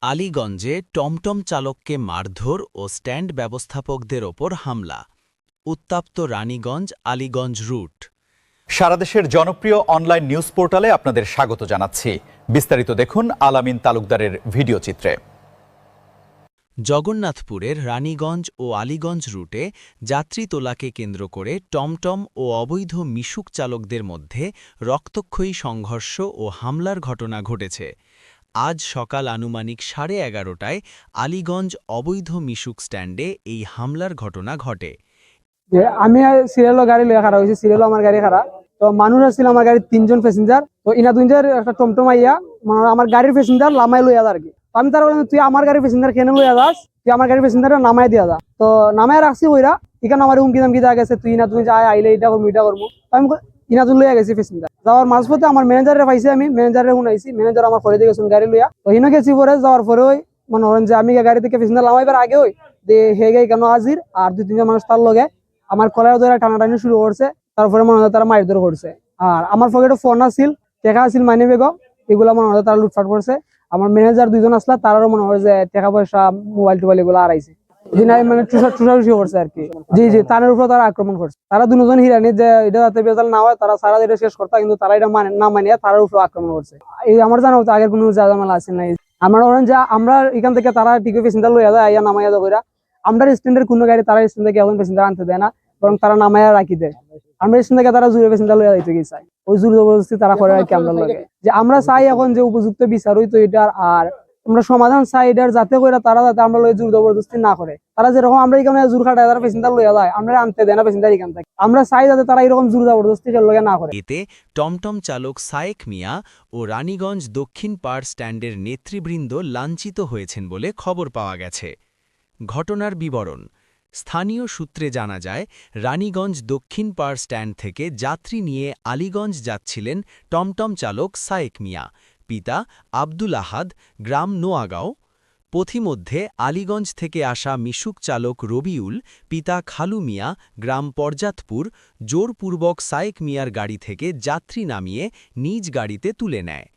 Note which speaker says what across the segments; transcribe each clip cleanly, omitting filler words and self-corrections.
Speaker 1: আলীগঞ্জে টমটম চালককে মারধর ও স্ট্যান্ড ব্যবস্থাপকদের ওপর হামলা। উত্তপ্ত রানীগঞ্জ আলীগঞ্জ রুট।
Speaker 2: সারা দেশের জনপ্রিয় অনলাইন নিউজ পোর্টালে আপনাদের স্বাগত জানাচ্ছি। বিস্তারিত দেখুন আলামিন তালুকদারের ভিডিও চিত্রে।
Speaker 1: জগন্নাথপুরের রানীগঞ্জ ও আলীগঞ্জ রুটে যাত্রী তোলাকে কেন্দ্র করে টমটম ও অবৈধ মিশুক চালকদের মধ্যে রক্তক্ষয়ী সংঘর্ষ ও হামলার ঘটনা ঘটেছে। আজ সকাল আনুমানিক 11:30টায় আলীগঞ্জ অবৈধ মিশুক স্ট্যান্ডে এই হামলার ঘটনা ঘটে।
Speaker 3: আমি সিরিয়াল গাড়ি লয়ে খারাপ হয়েছি, সিরিয়াল আমার গাড়ি খারাপ। তো মানুষ আসছিল আমার গাড়ির 3জন প্যাসেঞ্জার। তো ইনা দুইজন একটা টমটম আইয়া আমার গাড়ির প্যাসেঞ্জার নামাই লইয়া আর কি। আমি তার বললাম, তুই আমার গাড়ির প্যাসেঞ্জার কেন লইয়া যাস, তুই আমার গাড়ির প্যাসেঞ্জার নামাই দিয়া যা। তো নামাই রাখছি ওইরা, এখানে আমার হুমকি দামকি দেওয়া গেছে, তুই না তুমি যা আইলে এটা করবো এটা করবো। আমি ইনাজুন লইয়া গেছি প্যাসেঞ্জার। যাওয়ার মাঝপথে আমার ম্যানেজারে পাইছি, আমি ম্যানেজারে শুনাইছি, ম্যানেজার আমার পরে দিয়ে গেছেন গাড়ি লইয়া। তো হিনে গেছি পরে যাওয়ার পরে ওই মনে করেন যে আমি গাড়ি থেকে প্যাসেঞ্জার নামাইবার আগে ওই হে গাই কেন হাজির আর 2-3জন মানুষ তার লগে আমার কলার ধরে টানাটানি শুরু করছে। তারপরে মনে হয় তারা মারধর করছে। আর আমার পকেটে ফোন আছিল, টাকা আছিল, মানি ব্যাগ, এগুলো মনে হয় তারা লুটফাট করছে। আমার ম্যানেজার 2জন আসলা, তারাও মনে হয় যে টাকা পয়সা মোবাইল টোবাইল এগুলো হারাইছে। মানে টুসাটুসি করছে আর কি। জি জি, তানের উপর তারা আক্রমণ করছে। তারা 2জন হিরানি যে এটা যাতে বেজাল না হয়, তারা সারা এটা শেষ করতা, কিন্তু তারা এটা না মানিয়া তার উপর আক্রমণ করছে। এই আমার জানা হতো আগের কোনো জামালা আছে নাই। আমার ধরেন যে আমরা এখান থেকে তারা টিকে প্যাসেঞ্জার লইয়া যায়, আইয়া নামাইয়া দেয়। আমরা স্ট্যান্ডের কোনো গাড়ি তারা স্ট্যান্ড থেকে এখন প্যাসেঞ্জার আনতে দেয় না, বরং তারা নামাইয়া রাখি দেয়। আমরা স্ট্যান্ড থেকে তারা জুড়ে প্যাসেঞ্জার লইয়া যাইতে কি চাই, ওই জোর জবরদস্তি তারা করে আর কি। আমরা লাগে যে আমরা চাই এখন যে উপযুক্ত বিচার হইতো এটার, আর আমরা সমাধান চাই এটার, যাতে করে তারা যাতে আমরা লই জোর জবরদস্তি না করে। তারা যেরকম আমরা এখানে জোর খাটায় তারা প্যাসেঞ্জার লইয়া যায়, আমরা আনতে দেয় না প্যাসেঞ্জার এখান থেকে। আমরা চাই যাতে তারা এরকম জোর জবরদস্তি লইয়া না করে।
Speaker 1: এতে টমটম চালক সায়েক মিয়া ও রানীগঞ্জ দক্ষিণ পাড় স্ট্যান্ডের নেতৃবৃন্দ লাঞ্ছিত হয়েছেন বলে খবর পাওয়া গেছে। ঘটনার বিবরণ: স্থানীয় সূত্রে জানা যায়, রানীগঞ্জ দক্ষিণ পাড় স্ট্যান্ড থেকে যাত্রী নিয়ে আলীগঞ্জ যাচ্ছিলেন টমটম চালক সায়েক মিয়া, পিতা আব্দুল আহাদ, গ্রাম নোয়াগাঁও। পথিমধ্যে আলীগঞ্জ থেকে আসা মিশুক চালক রবিউল, পিতা খালু মিয়া, গ্রাম পর্যাতপুর, জোরপূর্বক সায়েক মিয়ার গাড়ি থেকে যাত্রী নামিয়ে নিজ গাড়িতে তুলে নেয়।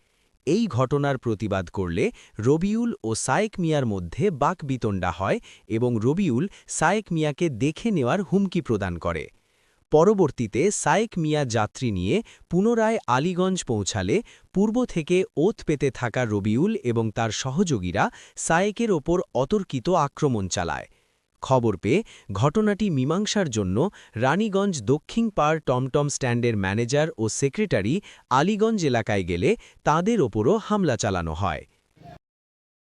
Speaker 1: এই ঘটনার প্রতিবাদ করলে রবিউল ও সায়েক মিয়ার মধ্যে বাকবিতণ্ডা হয় এবং রবিউল সায়েক মিয়াকে দেখে নেওয়ার হুমকি প্রদান করে। পরবর্তীতে সায়েক মিয়া যাত্রী নিয়ে পুনরায় আলীগঞ্জ পৌঁছালে পূর্ব থেকে ওত পেতে থাকা রবিউল এবং তার সহযোগীরা সায়েকের ওপর অতর্কিত আক্রমণ চালায়। খবর পেয়ে ঘটনাটি মীমাংসার জন্য রানীগঞ্জ দক্ষিণ পাড় টমটম স্ট্যান্ডের ম্যানেজার ও সেক্রেটারি আলীগঞ্জ এলাকায় গেলে তাদের ওপরও হামলা চালানো হয়।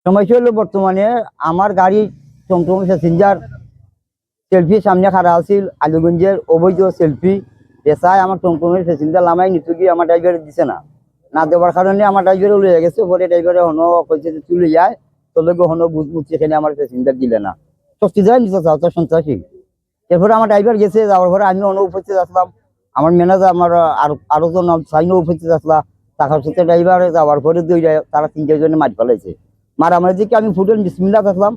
Speaker 4: সমস্যা হলো, বর্তমানে আমার গাড়ি টমটম প্যাসেঞ্জার সেলফি সামনে খাড়া আছিল, আলীগঞ্জের অবৈধ সেলফি পেশায় আমার টমটমের প্যাসেঞ্জার নামাই নিতে গিয়ে আমার ড্রাইভার দিছে না দেওয়ার কারণে আমার ড্রাইভারে উড়ে গেছে। পরে ড্রাইভারে হনো কইছে তুলে যায়, তোলে হনো বুঝ এখানে আমার প্যাসেঞ্জার দিলে না, সত্যি যায় নিতে চাও তার সন্ত্রাসী। এরপরে আমার ড্রাইভার গেছে, যাওয়ার পরে আমি অন্য উপস্থিত আসলাম, আমার ম্যানেজার আমার আরো জন সাইনও উপস্থিত আসলাম। টাকার সাথে ড্রাইভারে যাওয়ার পরে তারা 3-4 জনে মার ফেলাইছে। মারামারি দিকে আমি ফুটেন বিসমিল্লাহ থাকলাম,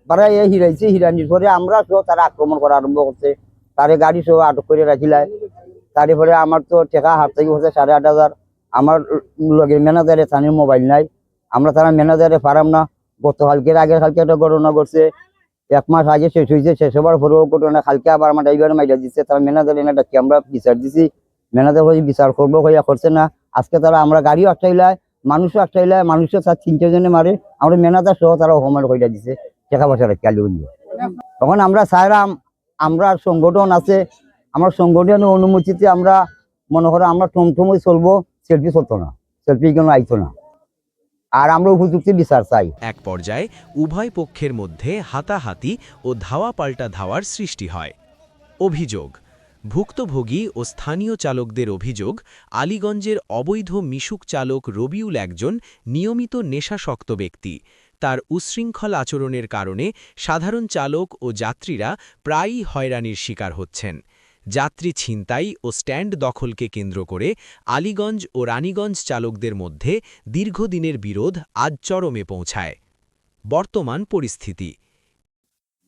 Speaker 4: তারা এ হিরাইছে। হিরানির পরে আমরা সহ তারা আক্রমণ করা আরম্ভ করছে, তারে গাড়ি সহ আটক করে রাখিলায়। তারপরে আমার তো টাকা হাত থেকে হচ্ছে 8,500। আমার লগের ম্যানেজারে স্থানীয় মোবাইল নাই, আমরা তারা ম্যানেজারে পারাম না। আগের কালকে একটা ঘটনা ঘটছে, 1 মাস আগে শেষ হয়েছে, শেষ হবার পরেও ঘটনা কালকে আবার আমার ড্রাইভারে মাইরা দিচ্ছে। তারা ম্যানেজার এনে ডাকি আমরা বিচার দিছি, ম্যানেজার হয়ে বিচার করবো হইয়া করছে না। আজকে তারা আমরা গাড়িও আটকাইলায়, মানুষও আটকাইলায়, মানুষও 3-4 জনে মারে, আমরা ম্যানেজার সহ তারা অপমান কইরা দিছে টাকা পয়সা রাখি আলীগঞ্জ। তখন আমরা চাইলাম, আমরা সংগঠন আছে, আমার সংগঠনের অনুমতিতে আমরা মনে করো আমরা টমটমই চলবো, সেলফি চলতো না, সেলফি কেন আইতো না। আর আমরা উপযুক্ত বিচার চাই।
Speaker 1: এক পর্যায়ে উভয় পক্ষের মধ্যে হাতাহাতি ও ধাওয়া পাল্টা ধাওয়ার সৃষ্টি হয়। অভিযোগ: ভুক্তভোগী ও স্থানীয় চালকদের অভিযোগ, আলীগঞ্জের অবৈধ মিশুক চালক রবিউল একজন নিয়মিত নেশাসক্ত ব্যক্তি। তার উচ্ছৃঙ্খল আচরণের কারণে সাধারণ চালক ও যাত্রীরা প্রায়ই হয়রানির শিকার হচ্ছেন। যাত্রী ছিনতাই ও স্ট্যান্ড দখলকে কেন্দ্র করে আলীগঞ্জ ও রানীগঞ্জ চালকদের মধ্যে দীর্ঘদিনের বিরোধ আজ চরমে পৌঁছায়। বর্তমান পরিস্থিতি: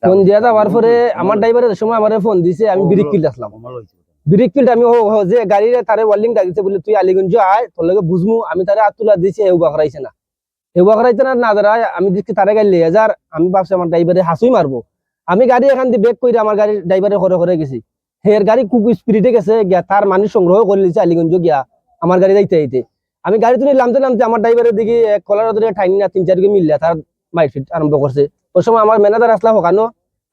Speaker 3: ফোন দিয়া যাওয়ার পরে আমার ড্রাইভারের সময় আমার ফোন দিছে, আমি ব্রেক ফিল্ড আসলাম। ব্রেক ফিল্ড আমি যে গাড়ির তারে ওয়ার্লিং দিছে বলে তুই আলীগঞ্জ আয়, তোর লগে বুঝমু। আমি তারে আতুলা দিছি, হেউ বাকরাইছে না।
Speaker 5: হেবা করাইতে না দাঁড়ায় আমি দেখছি তারা গাড়ি লিয়ে যার আমি ভাবছি আমার ড্রাইভারে হাসুই মারবো। আমি গাড়ি এখান দিয়ে বেক করে আমার গাড়ির ড্রাইভারে করে গেছি। হের গাড়ি খুব স্পিডে গেছে গিয়া তার মানুষ সংগ্রহ করে নিয়েছে আলিগঞ্জ গিয়া আমার গাড়ি যাইতে আমি গাড়ি তুলে নামতে আমার ড্রাইভারের দিকে কলার ধরে ঠাইনি না 3-4 কে মিললে তার মাইফিট আরম্ভ করছে। ওই সময় আমার ম্যানেজার আসলা হকানো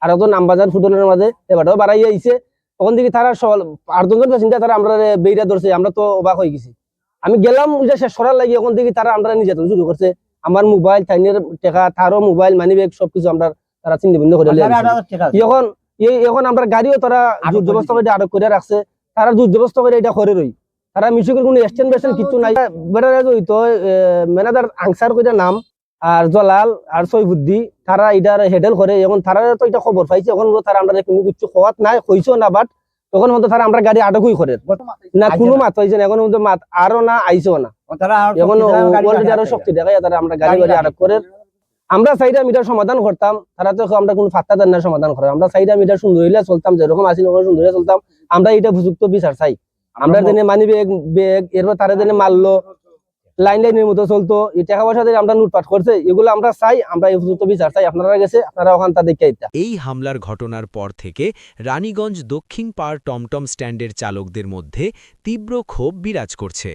Speaker 5: আর একজন নামবাজার ফুটবলের মাঝে এবারও বাড়াই আইছে। তখন দিকে তারা 8-9 জন প্যাসেঞ্জার তারা আমরা বেইরা ধরছে। আমরা তো অবাক হয়ে গেছি। আমি গেলাম ওইটা শেষ করার লাগে ওখান থেকে তারা আমরা নির্যাতন শুরু করছে। আমার মোবাইল টাইনের টাকা তারও মোবাইল মানি ব্যাগ সবকিছু আমরা তারা চিন্তা ভিন্ন করে এখন আমরা গাড়িও তারা জবরদস্ত করে আটক করে রাখছে। তারা জবরদস্ত করে এটা করে রই তারা মিশুকের কোনো স্ট্যান্ড বেশন কিছু নাই। বেটারা হইতো ম্যানেজার আনসার করে নাম আর জলাল আর সৈফুদ্দি তারা এটার হেডেল করে। এখন তারা তো এটা খবর পাইছে এখন তারা আমরা কোনো কিছু হওয়াত নাই হইছো না বাট তখন মতো তারা আমরা গাড়ি আটকই করে না কোনো মাত হয়েছে না এখন মতো মাত আরো না আইসো না এখন অলরেডি আরো শক্তি দেখায় তারা আমরা গাড়ি আটক করে। আমরা সাইডা মিটার সমাধান করতাম তারা তো আমরা কোনো ফাত্তা দেন না সমাধান করে। আমরা সাইডা মিটার সুন্দর হইলে চলতাম যেরকম আসি সুন্দর হইলে চলতাম। আমরা এটা উপযুক্ত বিচার চাই। আমরা দিনে মানি ব্যাগ এরপর তারা দিনে মারলো লাইনের মতো চলতো এই টাকা পয়সা দিয়ে আমরা লুটপাট করছে এগুলো আমরা চাই। আমরা এই উপযুক্ত বিচার চাই। আপনারা গেছে আপনারা ওখান তা দেখে
Speaker 1: এই হামলার ঘটনার পর থেকে রানীগঞ্জ দক্ষিণ পাড় টমটম স্ট্যান্ডের চালকদের মধ্যে তীব্র ক্ষোভ বিরাজ করছে।